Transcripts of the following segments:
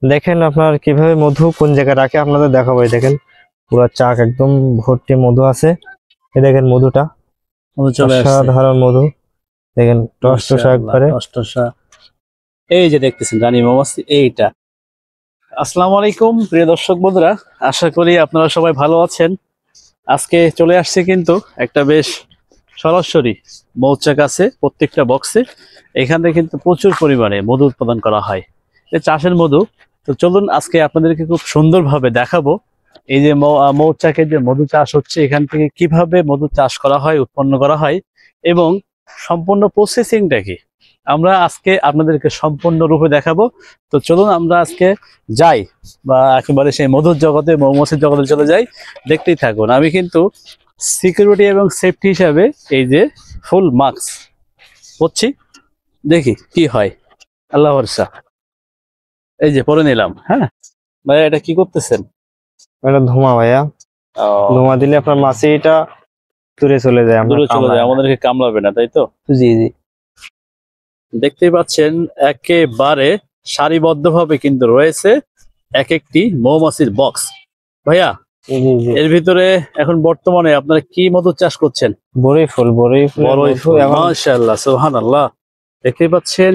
দেখেন আপনার কিভাবে মধু কোন জায়গায় রাখে আপনাদের দেখাবো। এই দেখেন পুরো চাক একদম ভর্তি মধু আছে। এই দেখেন মধুটা মধু চলে আসছে। অসাধারণ মধু, দেখেন টসটসা মাশাআল্লাহ, একবারে। টসটসা। এই যে দেখতেছেন রানী মৌমাছি এইটা। আসসালামু আলাইকুম প্রিয় দর্শক বন্ধুরা, আশা করি আপনারা সবাই ভালো আছেন। আজকে চলে আসছে কিন্তু একটা বেশ সরাসরি মৌচাক আছে প্রত্যেকটা বক্সে। এখান থেকে কিন্তু প্রচুর পরিমাণে মধু উৎপাদন করা হয়, এই চাষের মধু। তো চলুন আজকে আপনাদেরকে খুব সুন্দরভাবে দেখাবো এই যে মৌচাকের যে মধু চাষ হচ্ছে, এখান থেকে কিভাবে মধু চাষ করা হয়, উৎপন্ন করা হয় এবং সম্পূর্ণ প্রসেসিংটা কি আমরা আজকে আপনাদেরকে সম্পূর্ণ রূপে দেখাবো। তো চলুন আমরা আজকে যাই বা একেবারে সেই মধুর জগতে, মৌমাছির জগতে চলে যাই। দেখতেই থাকুন। আমি কিন্তু সিকিউরিটি এবং সেফটি হিসাবে এই যে ফুল মাস্ক পরছি, দেখি কি হয়। আল্লাহ ভরসা। এই যে পরে নিলাম। হ্যাঁ ভাইয়া, এটা কি করতেছেন? এটা ধোঁয়া ভাইয়া, ধোঁয়া দিলে আপনার মাছিটা দূরে চলে যায়, দূরে চলে যায়, আমাদেরকে কামড়াবে না, তাই তো? জি জি। দেখতেই পাচ্ছেন একেবারে সারিবদ্ধভাবে কিন্তু রয়েছে এক একটি মৌমাছির বক্স। ভাইয়া, জি জি। এর ভিতরে এখন বর্তমানে আপনারা কি মধু চাষ করছেন? বড়ই ফুল, বড়ই ফুল। মাশাআল্লাহ, সুবহানাল্লাহ। দেখতেই পাচ্ছেন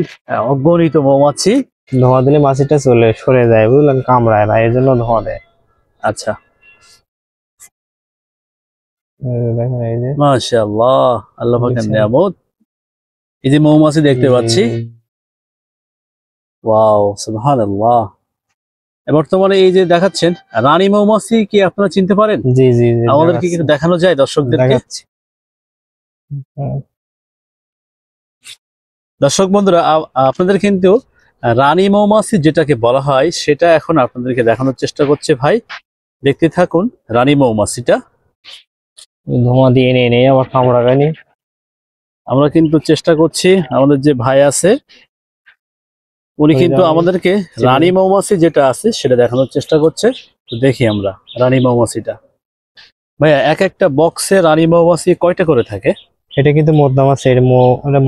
অগণিত মৌমাছি। ধোঁয়া দিলে মাছিটা সরে যায়, বুঝলেন, কামড়ায় না, এই জন্য ধোঁয়া দেয়। আচ্ছা, দেখেন এই যে মাশাআল্লাহ, আল্লাহ পাকের নিয়ামত। এই যে মৌমাছি দেখতে পাচ্ছি, ওয়াও, সুবহানাল্লাহ। বর্তমানে এই যে দেখাচ্ছেন রানী মৌমাছি, কি আপনারা চিনতে পারেন? জি জি জি, আমাদেরকে কিন্তু দেখানো যায় দর্শকদেরকে। দর্শক বন্ধুরা, আপনাদের কিন্তু রানী মৌমাছি যেটাকে বলা হয় সেটা এখন আপনাদেরকে দেখানোর চেষ্টা করছে ভাই। দেখতে থাকুন রানী মৌমাছিটা। ধোঁয়া দিয়ে নেই আবার কামড়ায়নি। আমরা কিন্তু চেষ্টা করছি, আমাদের যে ভাই আছে উনি কিন্তু আমাদেরকে রানী মৌমাছি যেটা আছে সেটা দেখানোর চেষ্টা করছে। তো দেখি আমরা রানী মৌমাছিটা। ভাইয়া, এক একটা বক্সে রানী মৌমাছি কয়টা করে থাকে? এটা কিন্তু মদ্দা মাছ,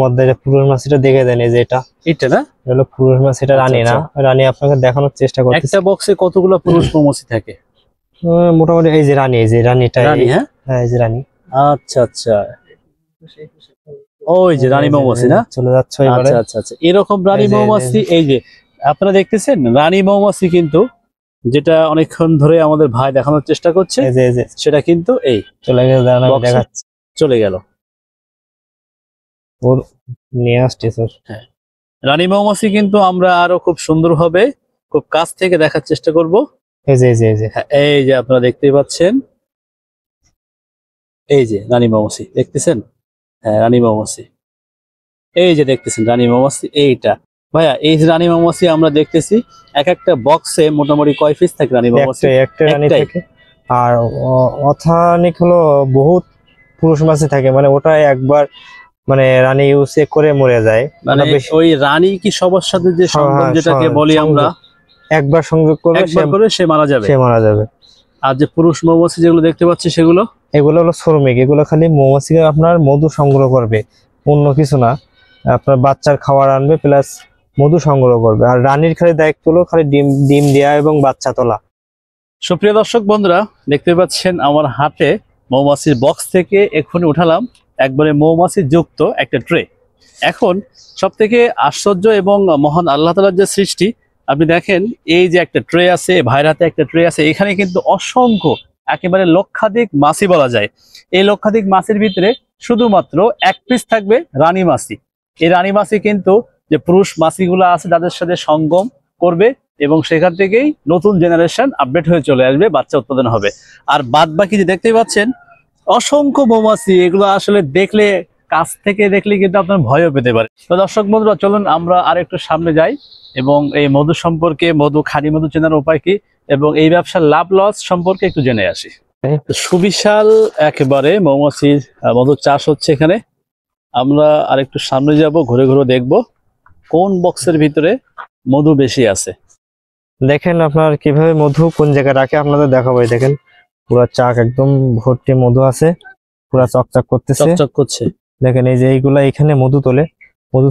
মদ্দা, পুরুষ মাছিটা দেখে দেন, এই যে এটা না, হলো পুরুষ মাছ, এটা রানী না। রানী আপনাকে দেখানোর চেষ্টা করছি। একটা বক্সে কতগুলো পুরুষ মৌমাছি থাকে? মোটামুটি এই যে রানী, এই যে রানীটা। রানী, হ্যাঁ হ্যাঁ, এই যে রানী। আচ্ছা আচ্ছা, ওই যে রানী মৌমাছি না, চলে যাচ্ছে। আচ্ছা আচ্ছা আচ্ছা, এরকম রানী মৌমাছি। এই যে আপনারা দেখতেছেন রানী মৌমাছি কিন্তু যেটা অনেকক্ষণ ধরে আমাদের ভাই দেখানোর চেষ্টা করছে, সেটা কিন্তু এই চলে গেল, চলে গেল। ওর নিয়ে আসছে স্যার। হ্যাঁ, রানী মৌমাছি কিন্তু আমরা আরো খুব সুন্দরভাবে খুব কাছ থেকে দেখার চেষ্টা করব। এই যে এই যে এই যে এই যে আপনারা দেখতেই পাচ্ছেন, এই যে রানী মৌমাছি দেখতেছেন। হ্যাঁ, রানী মৌমাছি, এই যে দেখতেছেন রানী মৌমাছি এইটা। ভাইয়া, এই যে রানী মৌমাছি আমরা দেখতেছি, এক একটা বক্সে মোটামুটি কয় পিস থাকে রানী মৌমাছি? একটা রানী থাকে। আর অথানিক হলো বহুত পুরুষ মাছি থাকে, মানে ওটা একবার মানে রানী ইউজ করে মরে যায়। মানে ওই রানী কি সবার সাথে যে সংযোগ যেটাকে বলি আমরা, একবার সংযোগ করে সে মারা যাবে। আর যে পুরুষ মৌমাছি যেগুলো দেখতে পাচ্ছি সেগুলো, এগুলো হলো শ্রমিক। এগুলো খালি মৌমাছি আপনার মধু সংগ্রহ করবে, অন্য কিছু না। আপনার বাচ্চার খাবার আনবে প্লাস মধু সংগ্রহ করবে। আর রানীর খালি দায়িত্ব হলো খালি ডিম দেওয়া এবং বাচ্চা তোলা। সুপ্রিয় দর্শক বন্ধুরা, দেখতে পাচ্ছেন আমার হাতে মৌমাছির বক্স থেকে এক্ষুনি উঠালাম একবারে মৌমাছি যুক্ত একটা ট্রে। এখন সব থেকে আশ্চর্য এবং মহান আল্লাহ তাআলার যে সৃষ্টি, আপনি দেখেন এই যে একটা ট্রে আছে, ভাইয়ের হাতে একটা ট্রে আছে, এখানে কিন্তু অসংখ্য একেবারে লক্ষাধিক মাছি বলা যায়। এই লক্ষাধিক মাছির ভিতরে শুধুমাত্র এক পিস থাকবে রানী মাছি। এই রানী মাছি কিন্তু যে পুরুষ মাছিগুলো আছে তাদের সাথে সঙ্গম করবে এবং সেখান থেকেই নতুন জেনারেশন আপডেট হয়ে চলে আসবে, বাচ্চা উৎপাদন হবে। আর বাদ বাকি যে দেখতেই পাচ্ছেন অসংখ্য মৌমাছি, এগুলো আসলে দেখলে, কাছ থেকে দেখলে কিন্তু আপনার ভয়ও পেতে পারে। তো দর্শক বন্ধুরা, চলুন আমরা আর একটু সামনে যাই এবং এই মধু সম্পর্কে, খাঁটি মধু চেনার উপায় কি এবং এই ব্যবসার লাভ লস সম্পর্কে একটু জেনে আসি। সুবিশাল একেবারে মৌমাছির মধু চাষ হচ্ছে এখানে। আমরা আর একটু সামনে যাব, ঘুরে ঘুরে দেখব কোন বক্সের ভিতরে মধু বেশি আছে। দেখেন আপনার কিভাবে মধু কোন জায়গায় রাখে আপনাদের দেখাবো। দেখেন পুরো চাক একদম ভর্তি মধু আছে, পুরো চকচক করছে। দেখেন এই যে এইগুলা এখানে মধু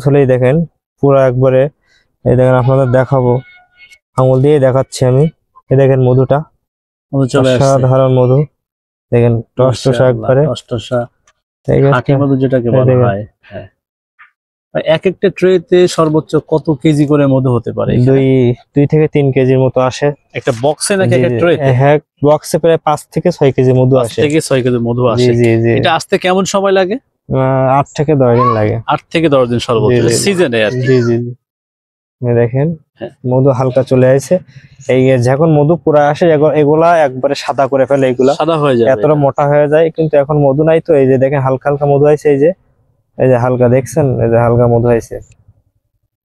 তোলেই দেখেন পুরো একবারে। এই দেখেন আপনাদের দেখাবো, আঙুল দিয়ে দেখাচ্ছি আমি। এই দেখেন মধুটা, মধু চলে আসছে। অসাধারণ মধু, দেখেন টসটসা মাশাআল্লাহ, একবারে। টসটসা ঠিক আছে? খাঁটি মধু যেটাকে বলা দেখেন। হয়। হ্যাঁ, এক একটা ট্রেতে সর্বোচ্চ কত কেজি করে মধু হতে পারে এখানে? 2 থেকে 3 কেজির মতো আসে। একটা বক্সে নাকি জি, একটা জি। ট্রেতে? হ্যাঁ, বক্সে প্রায় 5 থেকে 6 কেজি মধু 5 আসে। থেকে 6 কেজি মধু জি আসে। জি জি। এটা আসতে কেমন সময় লাগে? 8 থেকে 10 দিন লাগে। 8 থেকে 10 দিন সর্বোচ্চ, জি, জি। সিজনে আর কি। জি জি জি। এই দেখেন হ্যাঁ। মধু হালকা চলে আসে। এই যখন মধু পুরা আসে এগুলা একবারে সাদা করে ফেলে, এগুলা সাদা হয়ে যাবে এতটা এটা। মোটা হয়ে যায়। কিন্তু এখন মধু নাই তো, এই যে দেখেন হালকা হালকা মধু আছে। এই যে হালকা দেখছেন, এই যে হালকা মধু আছে,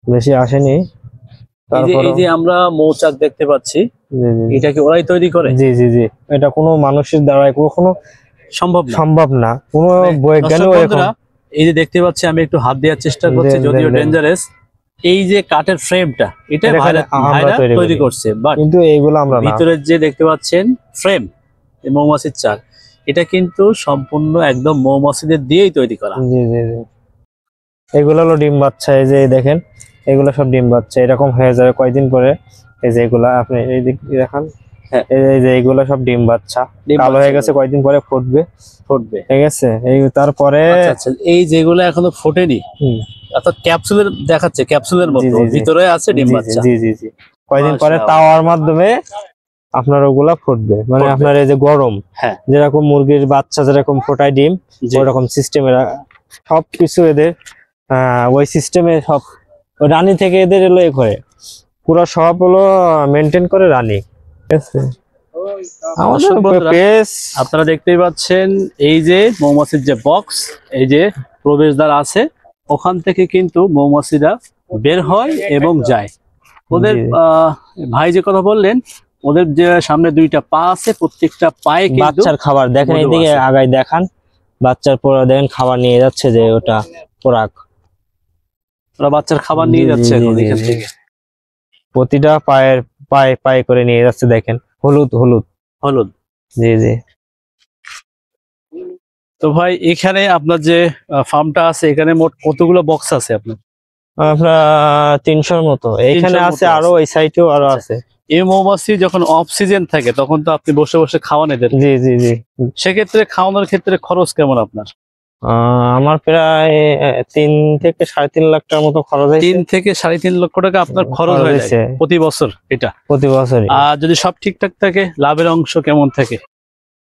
বেশি আসেনি। এই তারপরে যে আমরা মৌচাক দেখতে পাচ্ছি, জি জি এটা কি ওরাই তৈরি করে? জি জি জি। এটা কোনো মানুষের দ্বারা কখনো সম্ভব না। সম্ভব না, কোনো মানে বৈজ্ঞানিক দর্শক এরকম। বন্ধুরা, এই যে দেখতে পাচ্ছি, আমি একটু হাত দেওয়ার চেষ্টা করছি, দেন, যদিও দেন, দেন। ডেঞ্জারাস। এই যে কাঠের ফ্রেমটা, এটা এটা খালি আমরা ভাইরা তৈরি তৈরি করি। করছে, বাট কিন্তু এইগুলো আমরা না। ভিতরের যে দেখতে পাচ্ছেন ফ্রেম, মৌমাছির চাক, এটা কিন্তু সম্পূর্ণ একদম মৌমাছিদের দিয়েই তৈরি করা। জি জি জি। এগুলো হলো ডিম বাচ্চা। এই যে দেখেন, এগুলো সব ডিম বাচ্চা, এরকম হয়ে যাবে কয়দিন পরে। এই যে এগুলা আপনি এই দিক দিয়ে দেখান। হ্যাঁ। এই যে এগুলো সব ডিম বাচ্চা, ডিম কালো হয়ে বাচ্চা গেছে, কয়দিন পরে ফুটবে। ফুটবে। ঠিক আছে? এই তারপরে আচ্ছা আচ্ছা, এই যেগুলো এখনো ফোটেনি, হুম, অর্থাৎ ক্যাপসুলের দেখাচ্ছে, ক্যাপসুলের জি মতো জি জি। ভিতরে আছে ডিম জি জি বাচ্চা। জি জি জি। কয়দিন পরে মাশাআল্লাহ। তাওয়ার মাধ্যমে আপনার ওগুলা ফুটবে। মানে ফুটবে। আপনার এই যে গরম, হ্যাঁ। যেরকম মুরগির বাচ্চা যেরকম ফোটায় ডিম, জি। ওইরকম সিস্টেমে সবকিছু এদের ওই সিস্টেমে সব। ওই রানী থেকে এদের এলো এ করে, পুরো সব হলো মেনটেন করে রানী। ঠিক আছে? আমাদের দর্শক বন্ধুরা, পেস আপনারা দেখতেই পাচ্ছেন, এই যে মৌমাছির যে বক্স, এই যে প্রবেশদ্বার আছে, ওখান থেকে কিন্তু মৌমাছিরা বের হয় এবং যায়। ওদের জি। ভাই যে কথা বললেন, ওদের যে সামনে 2টা পা আছে, প্রত্যেকটা পায়ে কিন্তু বাচ্চার খাবার দেখেন, মধু এইদিকে আছে। আগায় দেখান, বাচ্চার পরে দেখেন খাবার নিয়ে যাচ্ছে, যে ওটা পোরাক। ওরা বাচ্চার খাবার নিয়ে জি, জি, যাচ্ছে জি, এখন জি, এখান জি। থেকে। প্রতিটা পায়ে পায়ে করে নিয়ে যাচ্ছে, দেখেন হলুদ হলুদ। হলুদ। জি জি। তো ভাই, এখানে আপনার যে ফার্মটা আছে, এখানে মোট কতগুলো বক্স আছে আপনার? আপনার 300-র মতো এইখানে 300-র আছে, মতো আরো আছে। এই সাইডেও আরো আচ্ছা। আছে। এই মৌমাছি যখন অফ সিজন থাকে, তখন তো আপনি বসে বসে খাওয়ান এদের। জি জি জি। সেক্ষেত্রে খাওয়ানোর ক্ষেত্রে খরচ কেমন আপনার? আমার প্রায় 3 থেকে 3.5 লাখ টাকার মতো খরচ হয়েছে। 3 থেকে 3.5 লক্ষ টাকা আপনার খরচ হয়ে যায় হয়েছে প্রতি বছর এটা। প্রতি বছরই। আর যদি সব ঠিকঠাক থাকে, লাভের অংশ কেমন থাকে?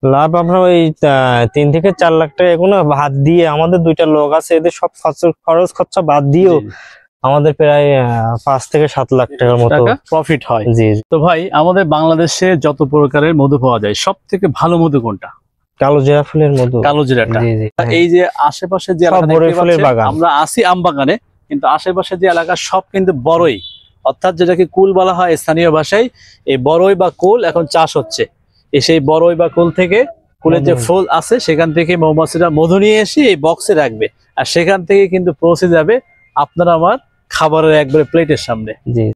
লাভ আপনার ওই 3 থেকে 4 লাখ টাকা, এগুলো বাদ দিয়ে, আমাদের 2টা লোক আছে, এদের সব খরচ খরচা বাদ দিয়েও জি, আমাদের প্রায় 5 থেকে 7 লাখ টাকার মতো টাকা প্রফিট হয়। জি। তো ভাই, আমাদের বাংলাদেশে যত প্রকারের মধু পাওয়া যায়, সব থেকে ভালো মধু কোনটা? কালো জিরা ফুলের মধু। কালো জিরাটা। জি জি। এই যে আশেপাশে যে সব এলাকা বড়ই দেখতে ফুলের পাচ্ছেন, বাগান। আমরা আছি আম বাগানে, কিন্তু আশেপাশে যে এলাকা সব কিন্তু বড়ই, অর্থাৎ যেটাকে কুল বলা হয় স্থানীয় ভাষায়। এই বড়ই বা কুল এখন চাষ হচ্ছে। সেই বড়ই বা কুল থেকে, কুলের যে ফুল আছে, সেখান থেকে মৌমাছিরা মধু নিয়ে এসে এই বক্সে রাখবে, আর সেখান থেকে কিন্তু পৌঁছে যাবে আপনার আমার খাবারের একবারে প্লেটের সামনে। জি।